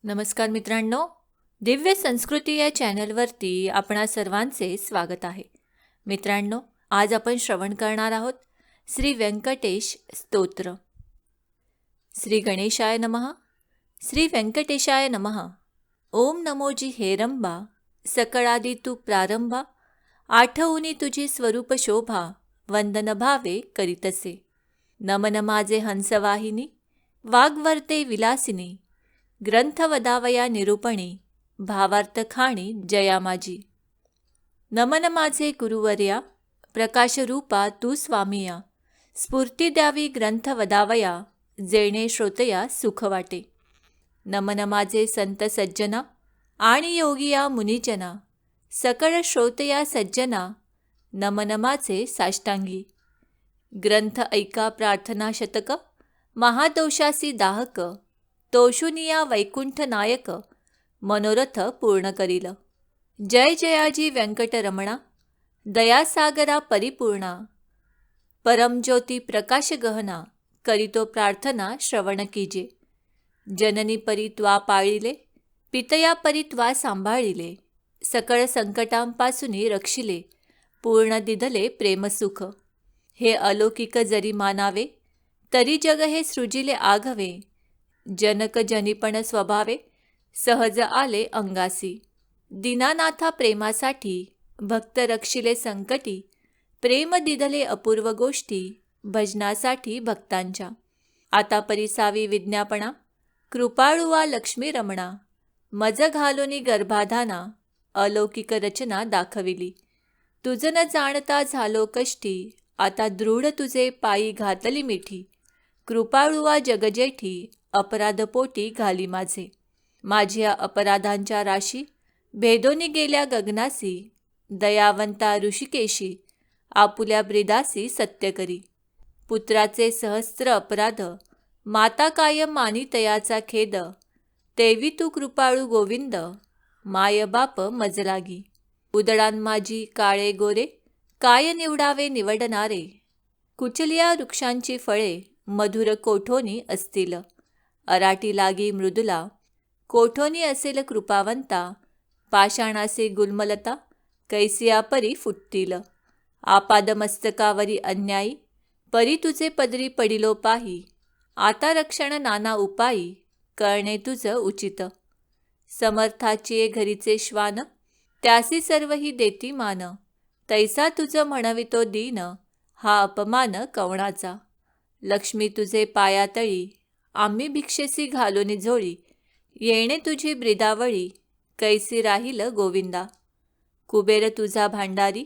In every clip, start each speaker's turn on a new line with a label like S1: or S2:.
S1: नमस्कार मित्रांनो, दिव्य संस्कृती या चॅनलवरती आपणा सर्वांचे स्वागत आहे. मित्रांनो, आज आपण श्रवण करणार आहोत श्री व्यंकटेश स्तोत्र. श्री गणेशाय नमः. श्री व्यंकटेशाय नमः. ओम नमोजी हेरंबा, सकळादी तू प्रारंभा, आठवुनी तुझी स्वरूप शोभा, वंदन भावे करीतसे. नमन माझे हंसवाहिनी, वाग्वर्ते विलासिनी, ग्रंथ वदावया निरूपणी, भावार्थ खाणी जया माझी. नमन माझे गुरुवर्या, प्रकाशरूपा तू स्वामिया, स्फूर्ती द्यावी ग्रंथ वदावया, जेणे श्रोतया सुख वाटे. नमन माझे संत सज्जना आणि योगिया मुनिजना, सकळ श्रोतया सज्जना, नमन माझे साष्टांगी. ग्रंथ ऐका प्रार्थना शतक, महादोषासी दाहक, तोषुनिया वैकुंठ नायक, मनोरथ पूर्ण करील. जय जयाजी व्यंकटरमणा, दयासागरा परिपूर्णा, परमज्योती प्रकाश गहना, करीतो प्रार्थना श्रवण कीजे. जननी परी त्वा पाळिले, पितया परी त्वा सांभाळिले, सकळ संकटांपासून रक्षिले, पूर्ण दिधले प्रेमसुख. हे अलौकिक जरी मानावे, तरी जग हे सृजिले आघवे, जनक जनीपण स्वभावे, सहज आले अंगासी. दीनानाथा प्रेमासाठी, भक्त रक्षिले संकटी, प्रेम दिधले अपूर्व गोष्टी, भजनासाठी भक्तांच्या. आता परिसावी विज्ञापना, कृपाळुवा लक्ष्मी रमणा, मज घालोनी गर्भाधाना, अलौकिक रचना दाखविली. तुझ न जाणता झालो कष्टी, आता दृढ तुझे पायी घातली मिठी, कृपाळुवा जगजेठी, अपराधपोटी घाली माझे. माझ्या अपराधांच्या राशी, भेदोनी गेल्या गगनासी, दयावंता ऋषिकेशी, आपुल्या ब्रिदासी सत्य करी. पुत्राचे सहस्त्र अपराध, माता कायम मानी तयाचा खेद, तेवी तू कृपाळू गोविंद, माय बाप मज लागी. उदडान माझी काळे गोरे, काय निवडावे निवडणारे, कुचलिया वृक्षांची फळे, मधुर कोठोनी असतील. अराटी लागी मृदुला, कोठोनी असेल कृपावंता, पाषाणासे गुलमलता, कैसिया परी फुटतील. आपादमस्तकावरी अन्यायी, परी तुझे पदरी पडिलो पाही, आता रक्षण नाना उपायी, करणे तुझ उचित. समर्थाची घरीचे श्वान, त्यासी सर्वही देती मान, तैसा तुझ म्हणवितो दीन, हा अपमान कवणाचा. लक्ष्मी तुझे पायातळी, आम्ही भिक्षेसी घालोनी झोळी, येणे तुझी ब्रिदावळी, कैसी राहील गोविंदा. कुबेर तुझा भांडारी,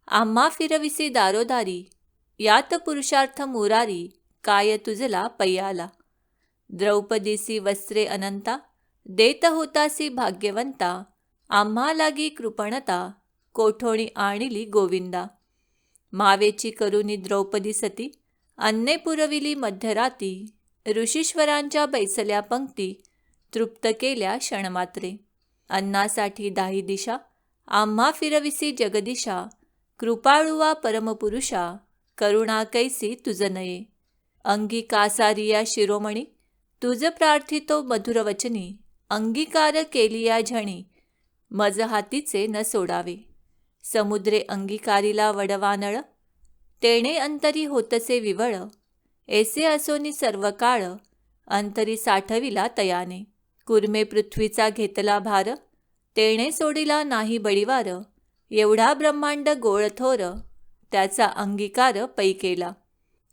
S1: आम्हा फिरविसी दारोदारी, यात पुरुषार्थ मुरारी, काय तुझला पैयाला. द्रौपदीसी वस्त्रे अनंता, देत होतासी भाग्यवंता, आम्हा लागी कृपणता, कोठोणी आणिली गोविंदा. मावेची करुणी द्रौपदी सती, अन्ने पुरविली मध्यराती, ऋषीश्वरांच्या बैसल्या पंक्ती, तृप्त केल्या क्षणमात्रे. अन्नासाठी दाही दिशा, आम्हा फिरविसी जगदिशा, कृपाळुवा परमपुरुषा, करुणा कैसी तुझ नये. अंगी कासारिया शिरोमणी, तुझ प्रार्थितो मधुरवचनी, अंगीकार केलिया झणी, मज हातीचे न सोडावे. समुद्रे अंगीकारिला वडवानळ, तेणे अंतरी होतसे विवळ, ऐसे असोनी सर्व काळ, अंतरी साठविला तयाने. कुर्मे पृथ्वीचा घेतला भार, तेणे सोडिला नाही बळीवार, एवढा ब्रह्मांड गोळथोर, त्याचा अंगीकार पै केला.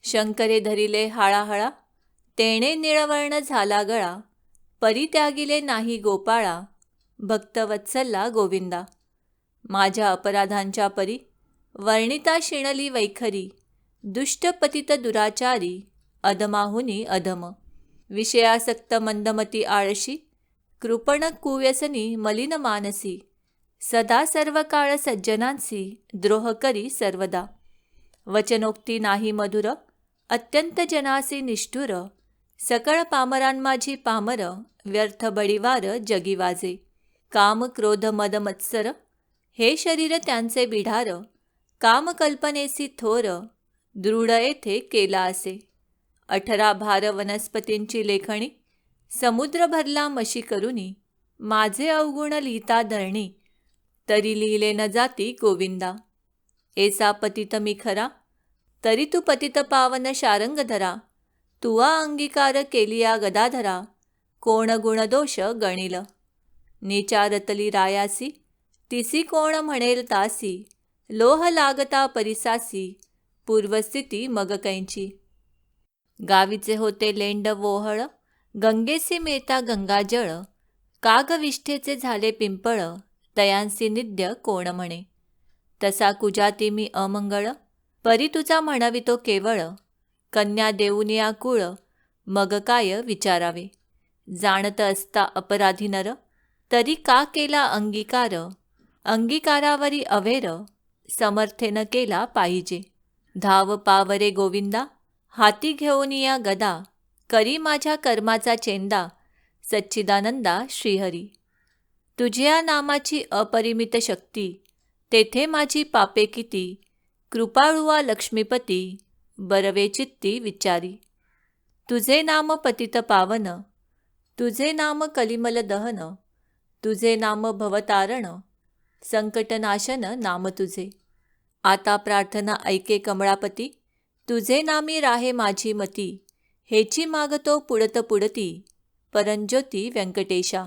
S1: शंकरे धरिले हाळाहळा, तेणे निळवर्ण झाला गळा, परित्यागिले नाही गोपाळा, भक्तवत्सला गोविंदा. माझ्या अपराधांच्या परी, वर्णिता शिणली वैखरी, दुष्ट पतित दुराचारी, अधमाहुनी अधम. विषयासक्त मंदमती आळशी, कृपण कुव्यसनी मलिन मानसी, सदा सर्व काळ सज्जनांसी, द्रोह करी सर्वदा. वचनोक्ती नाही मधुर, अत्यंत जनासी निष्ठुर, सकळ पामरांमाझी पामर, व्यर्थ बळीवार जगी वाजे. काम क्रोध मद मत्सर, हे शरीर त्यांचे बिढार, काम कल्पनेसी थोर, दृढ येथे केला असे. 18 भार वनस्पतींची लेखणी, समुद्र भरला मशी करुनी, माझे अवगुण लिहिता धरणी, तरी लिहिले न जाती गोविंदा. ऐसा पतित मी खरा, तरी तू पतित पावन शारंग धरा. तुवा अंगीकार केलिया गदाधरा, कोण गुण दोष गणिल. नीचारतली रायासी, तिसी कोण म्हणेल तासी. लोह लागता परिसासी, पूर्वस्थिती मग कैंची. गावीचे होते लेंड वोहळ, गंगेसी मेता गंगाजळ. कागविष्ठेचे झाले पिंपळ, तयांसी निद्य कोण म्हणे. तसा कुजाती मी अमंगळ, परी तुझा म्हणवितो केवळ. कन्या देऊनिया कुळ, मग काय विचारावे. जाणत असता अपराधी नर, तरी का केला अंगीकार. अंगीकारावरी अवेर, समर्थेन केला पाहिजे. धाव पावरे गोविंदा, हाती घेऊनिया गदा. करी माझ्या कर्माचा चेंदा, सच्चिदानंदा श्रीहरी. तुझ्या नामाची अपरिमित शक्ती, तेथे माझी पापे किती. कृपाळुआ लक्ष्मीपती, बरवे चित्ती विचारी. तुझे नाम पतित पावन, तुझे नाम कलिमल दहन. तुझे नाम भवतारण, संकटनाशन नाम तुझे. आता प्रार्थना ऐके कमळापती, तुझे नामी राहे माझी मती. हेची मागतो पुडत पुडती, परंज्योती व्यंकटेशा.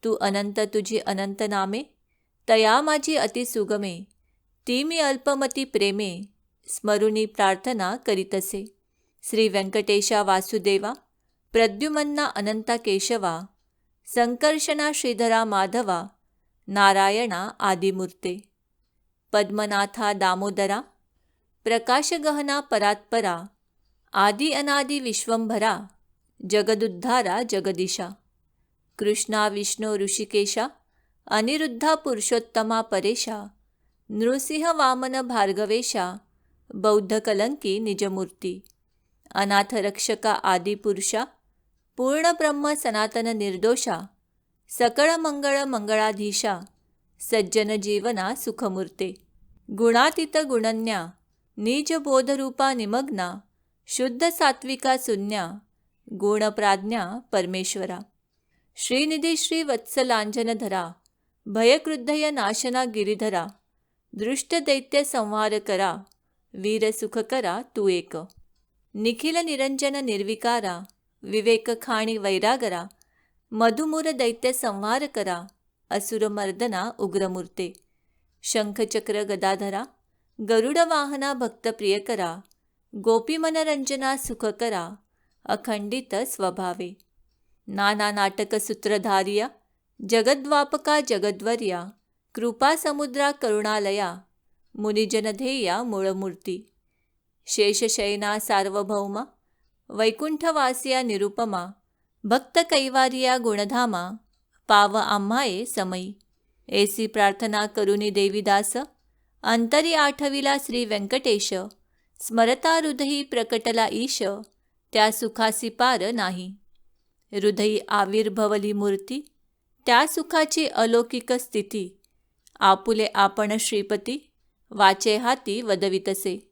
S1: तू अनंत तुझी अनंत नामे, तया माझी अति सुगमे. ती मी अल्पमती प्रेमे, स्मरुनी प्रार्थना करीतसे. श्री व्यंकटेशा वासुदेवा, प्रद्युमन्ना अनंता केशवा. संकर्षणा श्रीधरा माधवा, नारायणा आदिमूर्ते. पद्मनाथा दामोदरा, प्रकाशगहना परात्परा. आदि अनादि विश्वंभरा, जगदुद्धारा जगदीशा. कृष्णा विष्णू ऋषिकेशा, अनिरुद्धा पुरुषोत्तमा परेशा. नृसिंह वामन भार्गवेशा, बौद्ध कलंकी निजमूर्ती. अनाथ रक्षका आदिपुरुषा, पूर्ण ब्रह्म सनातन निर्दोषा. सकळ मंगळ मंगळाधीशा, सज्जन जीवना सुखमूर्ते. गुणातीत गुणन्या, निज बोधरूपा निमग्ना. शुद्ध सात्विका शून्या, गुणप्राज्ञा परमेश्वरा. श्रीनिधी श्री वत्सलांजनधरा, भयक्रुद्धय नाशना गिरिधरा. दृष्ट दैत्य संहार करा, वीर सुख करा तू एक. निखिल निरंजन निर्विकारा, विवेक खाणी वैरागरा. मधुमुर दैत्य संहार करा, असुर मर्दना उग्रमूर्ते. शंखचक्र गदाधरा, गरुड वाहना भक्त प्रियकरा. गोपी मनरंजना सुखकरा, अखंडित स्वभावे. नाना नाटक सूत्रधारिया, जगद्वापका जगद्वर्या. कृपा समुद्रा करुणालया, मुनिजनधेया मूळमूर्ती. शेषशयना सार्वभौमा, वैकुंठवासिया निरुपमा. भक्त कैवारिया गुणधामा, पाव आम्हाये समयी. ऐसी प्रार्थना करुनी देवीदास, अंतरी आठविला श्री व्यंकटेश. स्मरता हृदयी प्रकटला ईश, त्या सुखासी पार नाही. हृदयी आविर्भवली मूर्ती, त्या सुखाची अलौकिक स्थिती. आपुले आपण श्रीपती, वाचे हाती वदवितसे.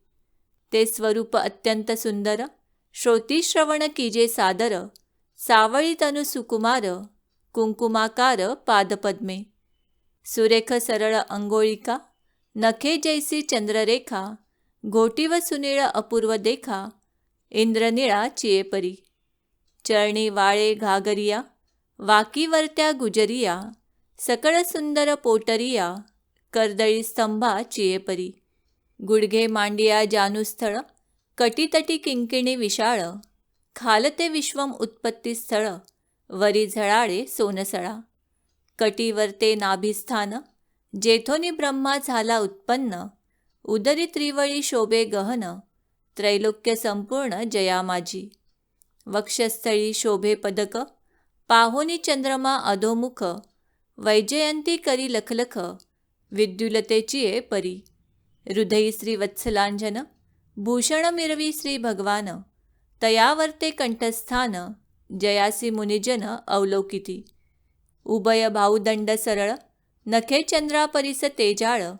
S1: ते स्वरूप अत्यंत सुंदर, श्रोती श्रवण कीजे सादर. सावळी तनु सुकुमार, कुंकुमाकार पादपद्मे. सुरेख सरळ अंगोळिका, नखे जैसी चंद्ररेखा. घोटीव सुनीळ अपूर्व देखा, इंद्रनिळा चियेपरी. चरणी वाळे घागरिया, वाकीवरत्या गुजरिया. सकळ सुंदर पोटरिया, कर्दळी स्तंभा चियेपरी. गुडघे मांडिया जानुस्थळ, कटीतटी किंकिणी विशाळ. खालते विश्वम उत्पत्ती स्थळ, वरी झळाळे सोनसळा. कटीवरते नाभिस्थान, जेथोनी ब्रह्मा झाला उत्पन्न. उदरी त्रिवळी शोभे गहन, त्रैलोक्य संपूर्ण जया माझी. वक्षस्थळी शोभे पदक, पाहोनी चंद्रमा अधोमुख. वैजयंती करी लखलख, विद्युलतेचिये परी. हृदयी श्री वत्सलांजन, भूषण मिरवी श्री भगवान. तयावर्ते कंठस्थान, जयासी मुनिजन अवलोकिती. उभय भाऊदंड सरळ, नखे चंद्रापरिस तेजाळ.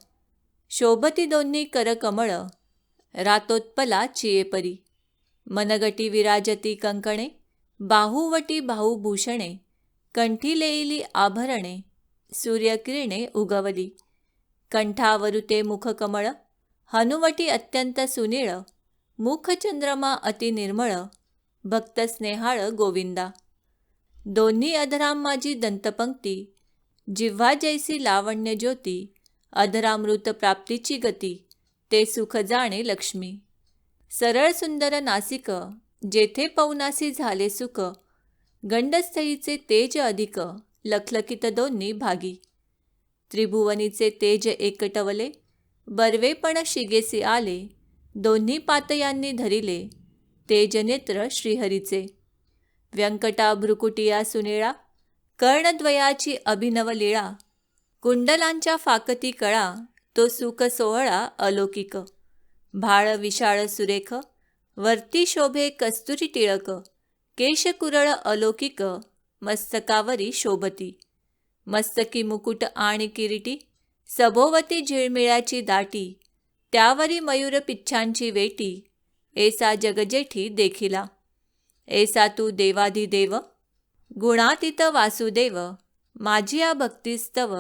S1: शोभती दोन्ही करकमळ, रातोत्पला चियेपरी. मनगटी विराजती कंकणे, बाहुवटी बाहुभूषणे, कंठी लेईली आभरणे, सूर्यकिरणे उगवली. कंठावरुते मुखकमळ, हनुवटी अत्यंत सुनीळ, मुखचंद्रमा अति निर्मळ, भक्त स्नेहाळ गोविंदा. दोन्ही अधराम माझी दंतपंक्ती, जिव्हा जैसी लावण्य ज्योती, अधरामृत प्राप्तीची गती, ते सुख जाणे लक्ष्मी. सरळ सुंदर नासिक, जेथे पवनासी झाले सुख, गंडस्थळीचे तेज अधिक, लखलखित दोन्ही भागी. त्रिभुवनीचे तेज एकटवले, बर्वेपण शिगेसी आले, दोन्ही पातयांनी धरिले, तेजनेत्र श्रीहरीचे. व्यंकटा भ्रुकुटिया सुनिळा, कर्णद्वयाची अभिनव लीळा, कुंडलांच्या फाकती कळा, तो सुख सोहळा अलौकिक. भाळ विशाळ सुरेख, वरती शोभे कस्तुरी टिळक, केशकुरळ अलौकिक, मस्तकावरी शोभती. मस्तकी मुकुट आणि किरीटी, सभोवती झिळमिळ्याची दाटी, त्यावरी मयूर पिच्छांची वेटी, ऐसा जगजेठी देखिला. ऐसा तू देवाधिदेव, गुणातीत वासुदेव, माझिया भक्तिस्तव,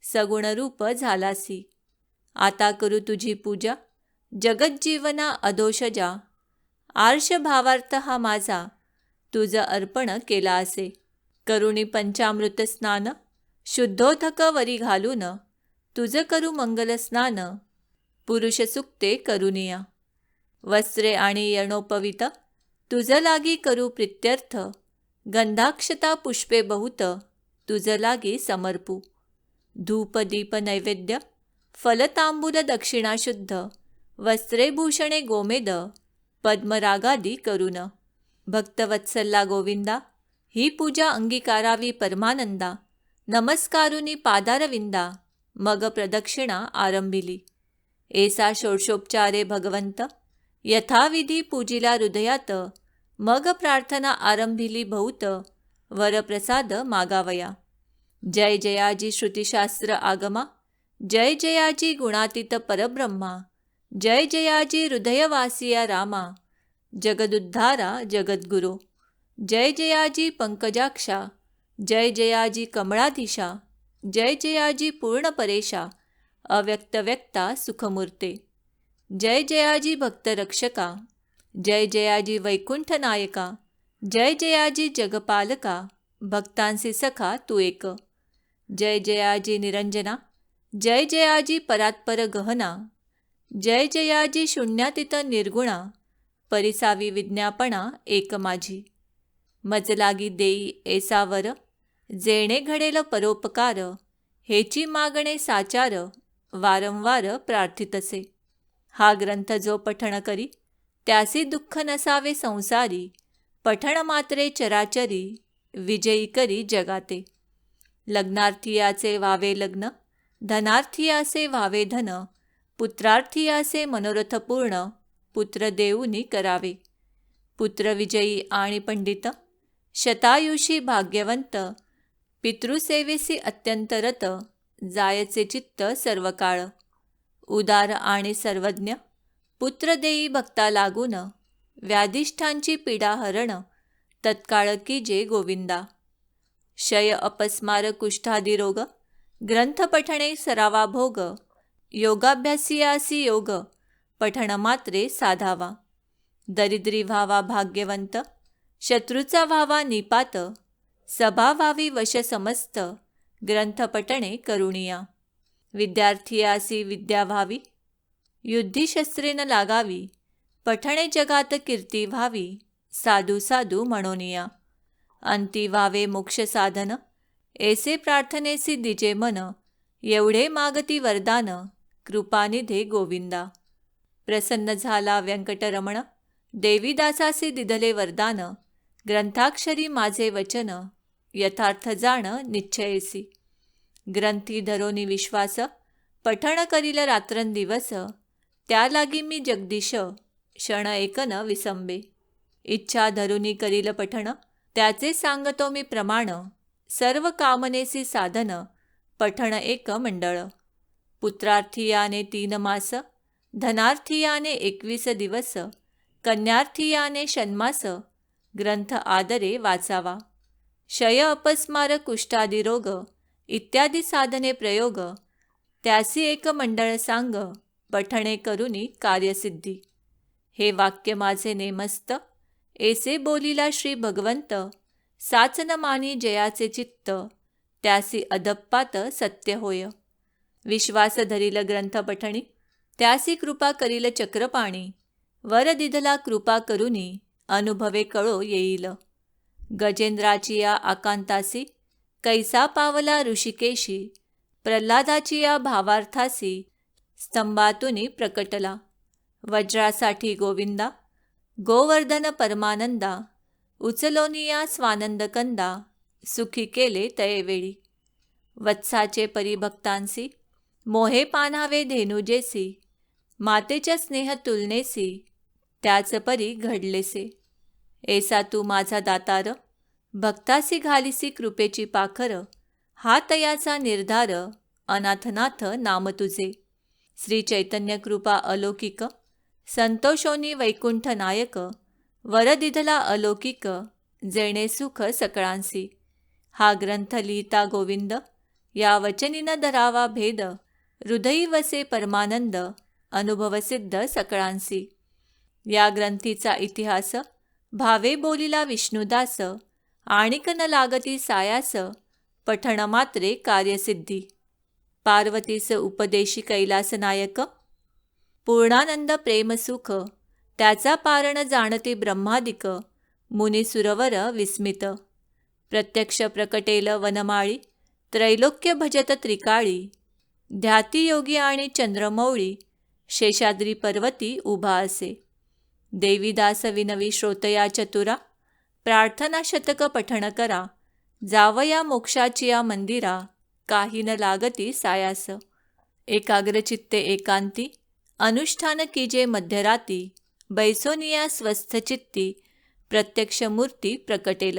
S1: सगुण रूप झालासी. आता करू तुझी पूजा, जगज्जीवना अधोषजा, आर्ष भावार्थ हा माझा, तुझ अर्पण केला असे. करुणी पंचामृत स्नान, शुद्धोधक वरी घालून, तुझ करू मंगल स्नान, पुरुष सुक्ते करुनिया. वस्त्रे आणि यणोपवित, तुझ लागी करू प्रित्यर्थ, गंधाक्षता पुष्पे बहुत, तुझ लागी समर्पू. धूप दीप नैवेद्य, फलतांबूल दक्षिणा शुद्ध, वस्त्रे भूषणे गोमेद, पद्मरागादी करुण. भक्तवत्सला गोविंदा, ही पूजा अंगीकारावी परमानंदा, नमस्कारुनी पादारविंदा, मग प्रदक्षिणा आरंभिली. ऐसा षोडशोपचारे भगवंत, यथाविधी पूजिला हृदयात, मग प्रार्थना आरंभिली बहुत, वरप्रसाद मागावया. जय जयाजी श्रुतिशास्त्र आगमा, जय जयाजी गुणातीत परब्रह्मा, जय जयाजी हृदयवासिया रामा, जगदुद्धारा जगद्गुरो. जय जयाजी पंकजाक्षा, जय जयाजी कमळाधीशा, जय जयाजी पूर्णपरेशा, अव्यक्तव्यक्ता सुखमूर्ते. जय जयाजी भक्तरक्षका, जय जयाजी वैकुंठ नायका, जय जयाजी जगपालका, भक्तांसी सखा तू एक. जय जयाजी निरंजना, जय जयाजी परात्पर गहना, जय जयाजी शून्यातीत निर्गुणा, परिसावी विज्ञापना एक माझी. मजलागी देई ऐसावर, जेणे घडेल परोपकार, हेची मागणे साचार, वारंवार प्रार्थितसे. हा ग्रंथ जो पठण करी, त्यासी दुःख नसावे संसारी, पठण मात्रे चराचरी, विजयी करी जगाते. लग्नार्थीयाचे व्हावे लग्न, धनार्थीयाचे व्हावे धन, पुत्रार्थीयाचे मनोरथ पूर्ण, पुत्र देऊनी करावे. पुत्र विजयी आणि पंडित, शतायुषी भाग्यवंत, पितृसेवेसी अत्यंत रत, जायचे चित्त सर्व काळ. उदार आणि सर्वज्ञ, पुत्र देई भक्ता लागून, व्याधिष्ठांची पीडा हरण, तत्काळ कीजे गोविंदा. क्षय अपस्मार कुष्ठादी रोग, ग्रंथ पठणे सरावा भोग, योगाभ्यासियासी योग, पठण मात्रे साधावा. दरिद्री व्हावा भाग्यवंत, शत्रूचा व्हावा निपात, सभा व्हावी वश समस्त, ग्रंथ पठणे करुणिया. विद्यार्थीयासी विद्या व्हावी, युद्धी न लागावी, पठणे जगात कीर्ती व्हावी, साधू साधू म्हणोनिया. अंती व्हावे मोक्ष साधन, ऐसे प्रार्थनेसी दिजे मन, एवढे मागती वरदान, कृपानिधे गोविंदा. प्रसन्न झाला व्यंकटरमण, देवीदासासी दिधले वरदान, ग्रंथाक्षरी माझे वचन, यथार्थ जाण निश्चयेसी. ग्रंथी धरोनी विश्वास, पठण करील रात्रंदिवस, त्या लागी मी जगदीश, क्षण एक न विसंबे. इच्छा धरुनी करील पठण, त्याचे सांगतो मी प्रमाण, सर्व कामनेसी साधन, पठण एक मंडळ. पुत्रार्थीयाने 3 मास, धनार्थीयाने 21 दिवस, कन्यार्थीयाने षण्मास, ग्रंथ आदरे वाचावा. क्षय अपस्मार कुष्ठादी रोग इत्यादी साधने प्रयोग त्यासी एक मंडळ सांग पठणे करुनी कार्यसिद्धी. हे वाक्य माझे नेमस्त ऐसे बोलिला श्री भगवंत. साचन मानी जयाचे चित्त त्यासी अदप्पात सत्य होय. विश्वास धरील ग्रंथ पठणी त्यासी कृपा करील चक्रपाणी. वर दिधला कृपा करुनी अनुभवे कळो येईल. गजेंद्राची या आकांतासी कैसा पावला ऋषिकेशी. प्रल्हादाची या भावार्थासी स्तंभातुनी प्रकटला. वज्रासाठी गोविंदा गोवर्धन परमानंदा. उचलोनिया स्वानंद कंदा सुखी केले तयेवेळी. वत्साचे परिभक्तांसी मोहे पानावे धेनुजेसी. मातेच्या स्नेह तुलनेसी त्याच परी घडलेसे. ऐसा तू माझा दातार भक्तासी घालिसी कृपेची पाखर. हा तयाचा निर्धार अनाथनाथ नाम तुझे. श्री चैतन्य कृपा अलौकिक संतोषोनी वैकुंठ नायक. वर दिधला अलौकिक जेणे सुख सकळांसी. हा ग्रंथ लिहिता गोविंद या वचनीन धरावा भेद. हृदयी वसे परमानंद अनुभवसिद्ध सकळांसी. या ग्रंथीचा इतिहास भावे बोलिला विष्णुदास. आणिक न लागती सायास पठण मात्रे कार्यसिद्धी. पार्वतीस उपदेशी कैलास नायक. पूर्णानंद प्रेमसुख त्याचा पारण जाणते ब्रह्मादिक. मुनी सुरवर विस्मित. प्रत्यक्ष प्रकटेल वनमाळी त्रैलोक्य भजत त्रिकाळी. ध्याती योगी आणि चंद्रमौळी शेषाद्री पर्वती उभा असे. देवीदास विनवी श्रोतया चतुरा. प्रार्थना शतक पठण करा. जावया मोक्षाची या मंदिरा. काही न लागती सायास. एकाग्रचित्ते एकांती अनुष्ठान कीजे मध्यराती. बैसोनिया स्वस्थचित्ती प्रत्यक्ष मूर्ती प्रकटेल.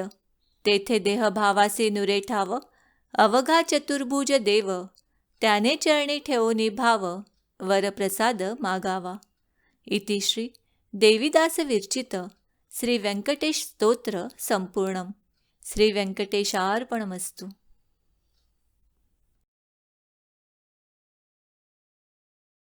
S1: तेथे देहभावासे नुरे ठाव. अवघा चतुर्भुज देव त्याने चरणी ठेवोनी भाव. वरप्रसाद मागावा. इति श्री देवीदास विरचित श्री व्यंकटेश स्तोत्र संपूर्णम. श्री व्यंकटेशार्पणमस्तु.